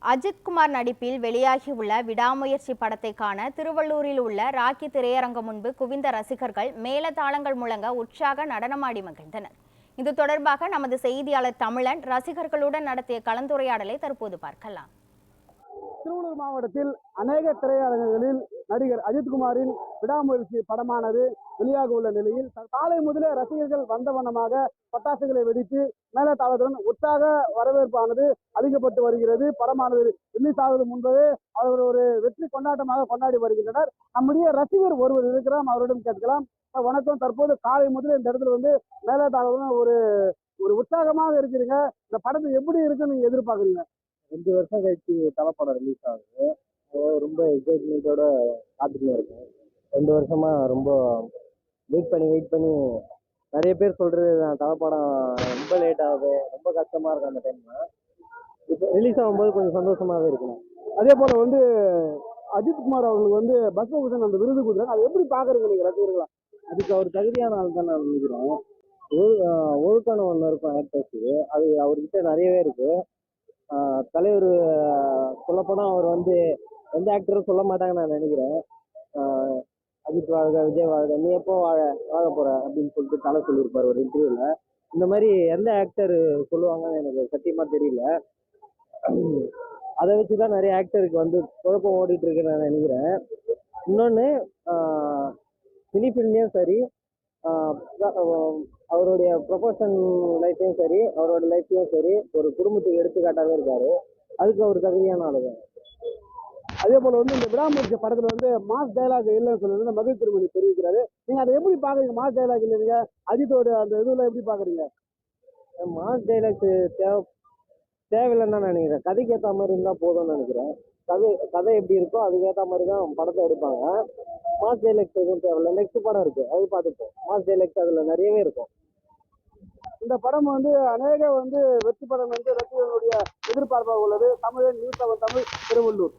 அஜித்குமார் நடிப்பில் வெளியாகியுள்ள விடாமுயற்சி படத்தை காண திருவள்ளூரில் உள்ள ராக்கி திரையரங்கம் முன்பு குவிந்த ரசிகர்கள் மேளதாளங்கள் முழங்க உற்சாக நடனமாடி மகிழ்ந்தனர். இது தொடர்பாக நமது செய்தியாளர் தமிழன் ரசிகர்களுடன் நடத்திய கலந்துரையாடலை தற்போது பார்க்கலாம். திருவள்ளூர் மாவட்டத்தில் அநேக திரையரங்குகளில் நடிகர் அஜித்குமாரின் விடாமுயற்சி படமானது வெளியாக உள்ள நிலையில் காலை முதலே ரசிகர்கள் வந்த வண்ணமாக பட்டாசுகளை வெடித்து மேலதாளத்துடன் உற்சாக வரவேற்பானது அளிக்கப்பட்டு வருகிறது. படமானது ரிலீஸ் ஆவது முன்பே அவர்கள் ஒரு வெற்றி கொண்டாட்டமாக கொண்டாடி வருகின்றனர். நம்முடைய ரசிகர் ஒருவர் இருக்கிறார், அவரிடம் கேட்கலாம். வணக்கம், தற்போது காலை முதலே இந்த இடத்துல வந்து மேலதாளத்துடன் ஒரு உற்சாகமாக இருக்கிறீங்க. இந்த படத்தை எப்படி இருக்குன்னு நீங்க எதிர்பார்க்குறீங்க? 2 வருஷம் கழிச்சு படம் ரிலீஸ் ஆகுது. ரொம்ப எக்ஸைட்மெண்ட்டோட காத்துட்டு இருக்கேன். 2 வருஷமா ரொம்ப வெயிட் பண்ணி நிறைய பேர் சொல்றது படம் ரொம்ப லேட் ஆகுது, ரொம்ப கஷ்டமா இருக்கு. அந்த டைம்ல இப்போ ரிலீஸ் ஆகும்போது கொஞ்சம் சந்தோஷமாவே இருக்கணும். அதே போல வந்து அஜித்குமார் அவர்களுக்கு வந்து பத்மபூஷன் அந்த விருது கொடுக்குறாங்க. அதை எப்படி பாக்குறீங்க நீங்க ரசிகர்களா? அதுக்கு அவர் தகுதியான ஆள் தான் நான் நினைக்கிறேன். ஒழுக்கம் ஒன்று இருக்கும் ஆக்டர்ஸுக்கு, அது அவர்கிட்ட நிறையவே இருக்கு. தலைவர் சொல்லப்போனால் அவர் வந்து எந்த ஆக்டரும் சொல்ல மாட்டாங்கன்னு நான் நினைக்கிறேன். அஜித் வாழ்க, விஜய் வாழ்க, நீ எப்போ வாழ போற அப்படின்னு சொல்லிட்டு தலை சொல்லியிருப்பார் ஒரு இன்டர்வியூல. இந்த மாதிரி எந்த ஆக்டர் சொல்லுவாங்கன்னு எனக்கு சத்தியமா தெரியல. அதை வச்சுதான் நிறைய ஆக்டருக்கு வந்து குழப்பம் ஓடிட்டு இருக்குன்னு நான் நினைக்கிறேன். இன்னொன்று, சினிஃபீல்ட்லேயும் சரி, அவருடைய ப்ரொஃபஷன் லைஃப்லையும் சரி, அவரோட லைஃப்லையும் சரி, ஒரு குடும்பத்துக்கு எடுத்துக்காட்டாவே இருக்காரு. அதுக்கு அவர் தகுதியான ஆளுதான். அதே போல வந்து இந்த விடாமுயற்சி படத்துல வந்து மாஸ் டைலாக் இல்லைன்னு சொல்லி மகிழ் திருமணி தெரிவிக்கிறாரு. நீங்க அதை எப்படி பாக்குறீங்க? மாஸ் டைலாக் இல்லைங்க, அஜித்தோட அந்த இதுல எப்படி பாக்குறீங்க? மாஸ் டைலாக் தேவையில்லைன்னு தான் நினைக்கிறேன். கதைக்கு ஏற்ற மாதிரி இருந்தால் போதும்னு நினைக்கிறேன். கதை எப்படி இருக்கோ அதுக்கேற்ற மாதிரி தான் படத்தை எடுப்பாங்க. மாஸ் டைலாக்ஸ் எதுவும் தேவையில்லை. நெக்ஸ்ட் படம் இருக்கு, அது பார்த்துப்போம். மாஸ் டைலாக்ஸ் அதுல நிறையவே இருக்கும். இந்த படம் வந்து அநேக வந்து வெற்றி படம் என்று ரசிகர்களுடைய எதிர்பார்ப்பாக உள்ளது. தமிழன் நியூஸ் 7 தமிழ், திருவள்ளூர்.